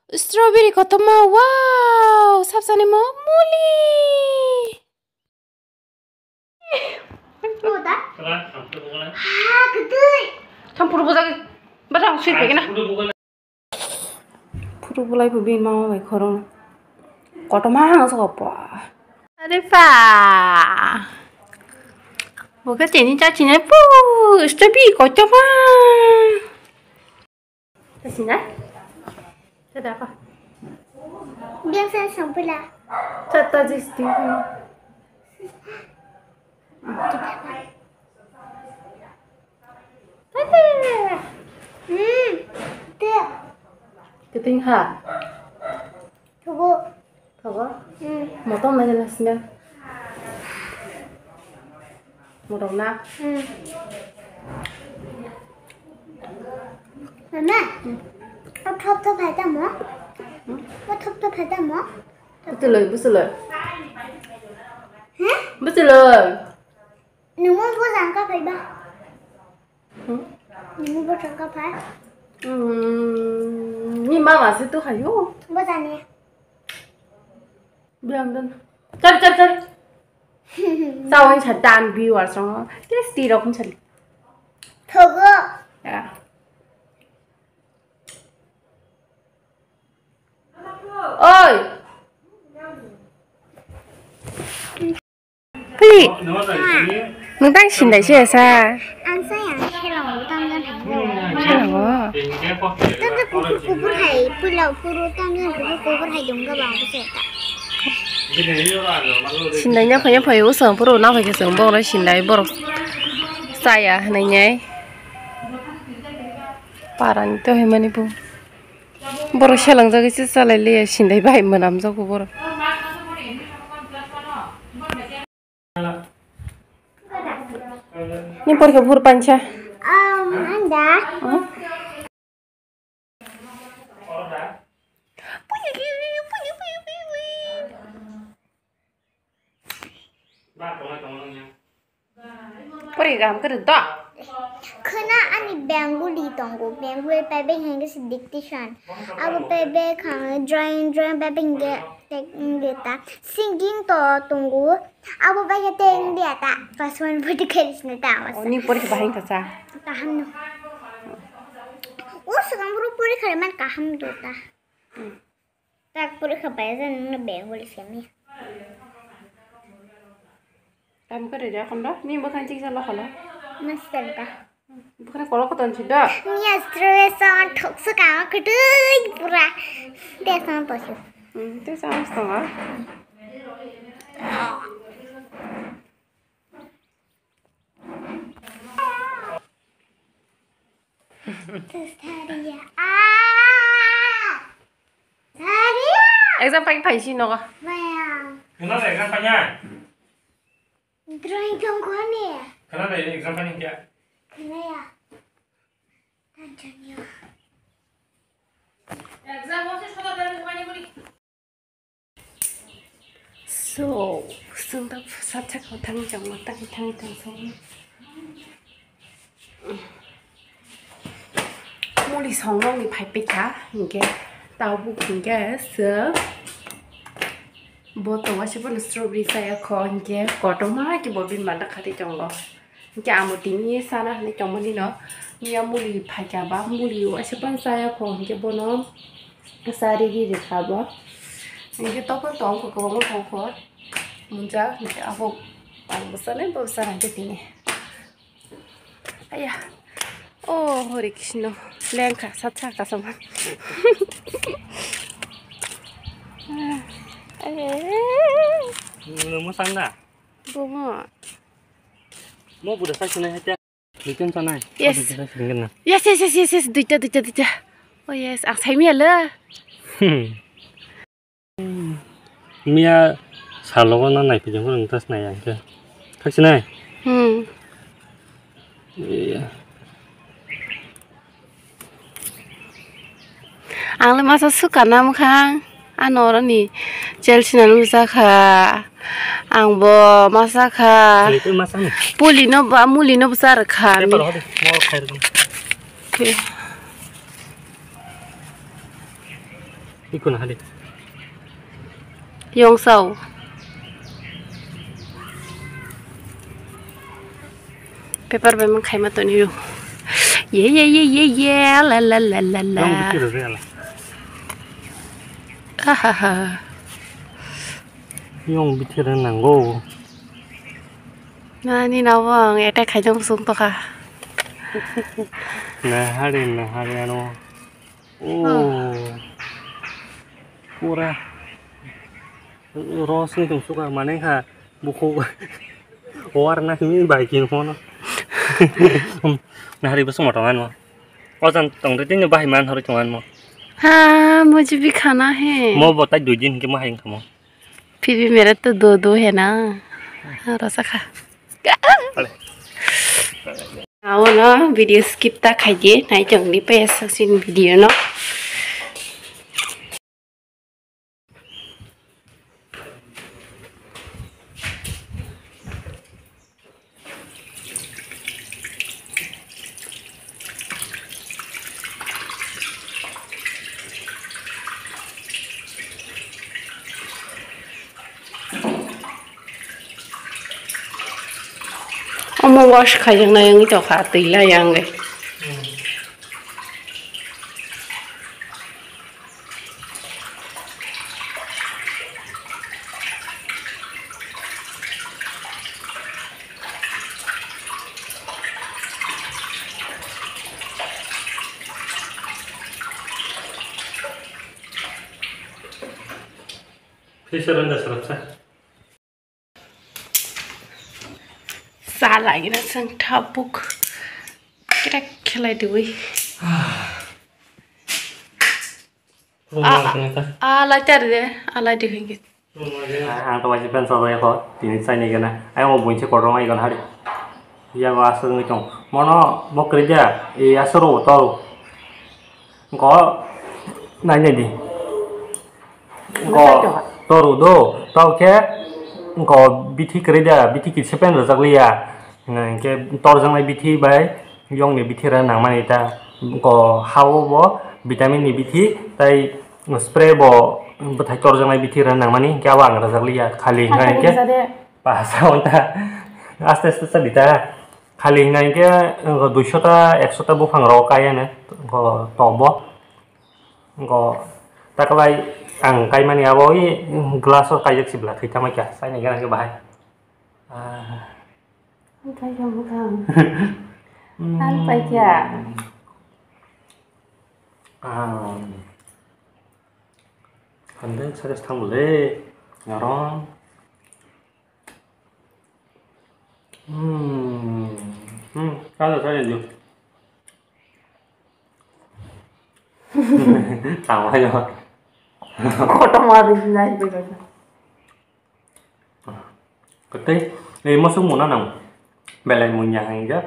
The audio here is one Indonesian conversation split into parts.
Strawberry kotoma, wow, sabsane mo muli. 뭐다? 그들. 참 부르보자기 맞아 수입 되겠나? 부르보라이 부빈 마마 왜 걸어? kotoma hang sao apa? Ada pa. Buka sini caci nepu, strawberry kotoma. Sini? Ada apa? Biasa sampai lah. Tata jisti. Tuh. Keting ha. 저거. Tahu? Mau tau mana smell? Mau dong na? 엄마. 텁텁하다 뭐? 뭐 텁텁하다 뭐? Betul loh, betul loh. Hả? Betul loh. Nếu muốn vô rằng có phải ba? Nếu muốn vô rằng có phải? Nhưng mà masih tuh hayo. Vô rằng nè. Bilang dan. Cari. Sao anh chặt đàn view ở trong cái gì đâu không chặt. 저거. Ya. Oi. Phi. Nung đang xin đấy chứ sao? Anh sẽ ăn cái lòng tăng lên thành phố. Sao hả? Tất cả cô thầy bây giờ cô tăng lên cô thầy dùng cái bằng cái gì Xin đấy nhá, phải phải uống sữa, bữa nào phải cái sữa bò đấy xin đấy bò sai à này nhé. Parang itu hemani bu. Boro shalang jaga sih salai le xin đấy bài mà nằm jago boro. Ini pergi buru panca. Anda. Pergi gam ke dah. Kena ani Bengali tonggo Bengali pebe henge si dictation. Abo pebe kang drawing pebe henge teknik ta. Singing to tonggo. Abo pebe teknik dia ta. First one put keris na ta. Oh, ini pergi bahing kasa. Kaham no. Oh, sekarang baru puri kalian kaham tu ta. Tak puri kebayan na Bengali sini. Kamu ke dah kan dah? Ni bukan cik salah kalau. Master ta. Bukan kalau kau tanci dah. Ni stress thok sekarang kedai pura. Desan tu. Itu sama setengah. Terus tadi ya. Tadi ya. Exam paling paisi no ka? Bayang. Kenapa exam panjang? Drawing tonggo ni. Kenapa exam panjang dia? Kena ya. Tanjanya. Exam masih sudah dari rumahnya beli. So, sudah saja kau tanggung tanggung. Muli 성공이 발빛아 이게 나오고 이게 스 뭐 또 와시볼 스트로베리 사야 거 이게 거도마 기 버빈 만다 카디 정거 이게 아무 딩이 사나 하네 정머니 너 니야 물이 파자바 물이 와시번 사야 거 이게 보노 사리기 리카바 이게 떡은 또 그거 먹을 거 문자 이제 아고 안 벗어내 벗어나게 되네 아야 Oh, Hare Krishna. Lengka, sacha kasama. Mau sana? Bunga. Mau budak saya sini aja. Bikin sana. Yes. Yes. Duita. Oh yes, ang say miya la. Mia salon na naik pijang kurang tas naik aja. Kak sini. Iya. Ang le masa suka nam khang anor ni Chelsea na lusa kha ang bo masa kha Itu masa nih. muli no besar kha Mau kayak Okay. ikut hari. Yong sau. Paper memang khai mah tu ni. Ye la la la la la. Yang bikin real. Hahaha. Yang bikin nanggo. Nah ni nawang, eta khai jom sum to ka. Nah hari anu. Oh. Pura. Rosnya tuh suka mana ha buku warna ini baikin hono. Nah hari besok motongan mo. Oh jangan tong itu nyoba himan hari cuman mo. हाँ मुझे भी खाना है Mau buat aja jin ke mah yang kamu. फिर भी मेरा तो दो है ना हाँ रसा खा आओ ना वीडियो स्किप ता खाइए नहीं जंगली पे ऐसा सीन वीडियो ना Mau wash khai yang này yang cho khá tí là yang này Fisher anda serap xa lại nó sang topic cái này đuôi lại chả được lại được hình cái ang tahu aja pensar saya kok ini saya nih karena ayo mau bunyi korong aja kan hari ya gua asal ngecong mau kerja asal tau kok nanya di kok tau ke kok biti kerja biti kita pen rezak liya nah ke tau jangan biti bay yang nih biti renang mana itu kok hawa bo vitamin nih biti tay spray bo betai tau jangan biti renang mana kya wang rezak liya kali ngai ke bahasa onta aste sedita kali ngai ke 200 ta 100 ta bufang rokaya nih kok tobo kok tak lagi ang kay mani aboy gelas kayak sebelah kita mah ya saya nih kan ke bahay cái không ăn phải chả 근데 사실 탕 몰래 야랑 가자 잘해줘 당황하죠 khoto mà đi này bây giờ 그때 이 모습 못 하나 멜레 문양이가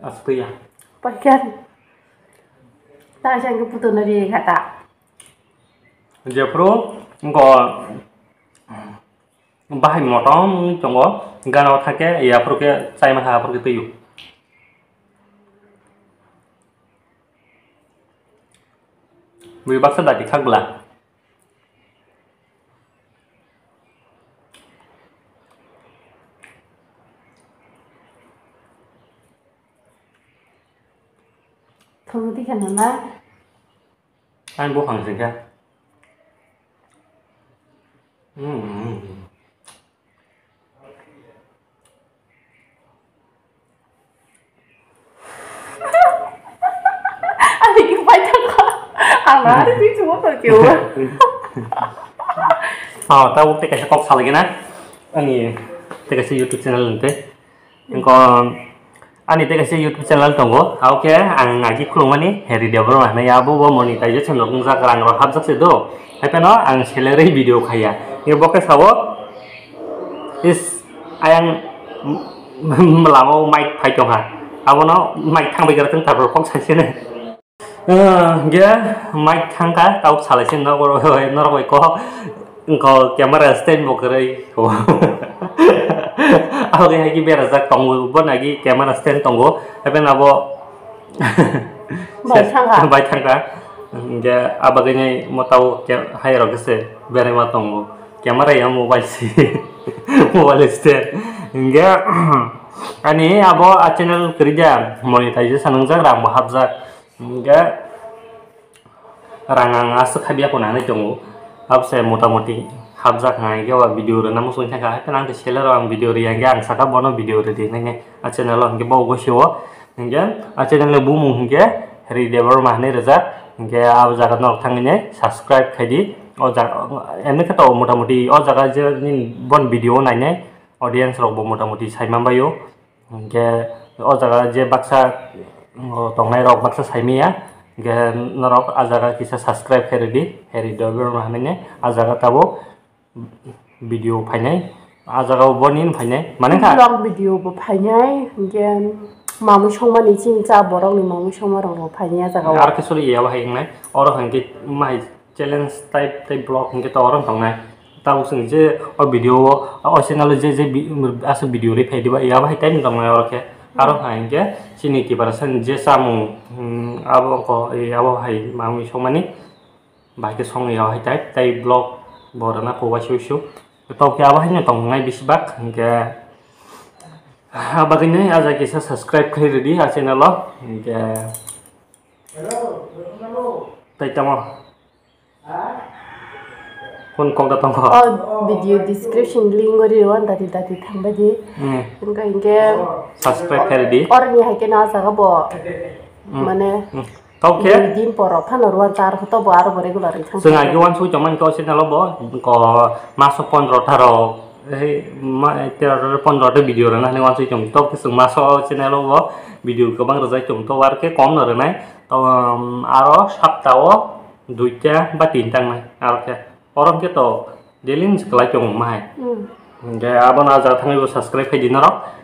아스트야 pakai ta jangan keputusan dari kata 이제 앞으로 이거 바이 모tom 정거 가나 타게 이 앞으로 게 사이만 앞으로 게 뜨유 vì bác sẽ đại thì khác là không thích khả năng anh bố hoàng sinh ra anh thì cái phải thật à má nó biết chúa rồi chịu tao cái cái cọc lagi na ani cái YouTube channel nanti còn ani cái YouTube channel tunggu oke ang ngaji kulungan hari dia baru nah ya bu monetization lo ngza kerang lo habsak sedo tapi no ang selera video kaya ini bokeh sawo is ayang melamau mic pai chong ha abo no mic thang bai garateng tar phong sanse ne dia mic thang ka tau salasin no ro ko camera stand bokere ko aku lagi biar zak tunggu buat lagi camera stand tunggu tapi nabo baik tangga hingga abagainya mau tahu kayak hai rogese bere matong kamera yang mobile sih mobile sih hingga ani abo channel kerja monetization nang rang bahapjak hingga rangang asuk habi aku nane jongo abse motamoti habjak ngai ge wa video re namu sun thaka kan ang seller ang video re yang ang saka bono video re de nge channel lo hingga bo go shiwo hingga channel le bumu hingga ri dever mahne reja hingga ab jaga nok thangine subscribe khaidi o jaga ene khato motamoti o jaga je bon video naine audience rok bo motamoti saimam bayo hingga o jaga je baksa tongnai rok baksa saimia hingga norok a jaga kisa subscribe khaidi heri dever mahne a jaga tabo video phainai a jaga bonin phainai mane kha vlog video bo phainai hingga mamu songmani chingcha borok ni mamu songmarong bo phainai jaga ar kesuri ya bahai ngai oro hangki mai challenge type blog hangki to oro tongnai tahu sing je o video o channel je as video re phai diba ya bahai time tongnai oro ke aro hangke sini ki parasan je samu abo ko abo hai mamu songmani bahai ke song ya bahai type blog borana ko wa shu to ke abo hai tongnai bisbak hangke bagainya aja kisah subscribe ke di channel lo hingga taitamo kon kong datang ko video description link gori wan dati thambadi hingga subscribe ke di or ni hake na jaga bo mane tau ke din poro phanor wan tar to bo aro regular thang senga ge wan su jaman ko channel lo bo ko maso 15 tharo ter 15 video rana ne wan su jong to ke sung maso channel lo video gobang rojai jong to war ke kom na renai to aro saptao duita ba tintang nai aro ke orang ke to delin sekelai jong mai hingga abon aja thangai bo subscribe ke dinarok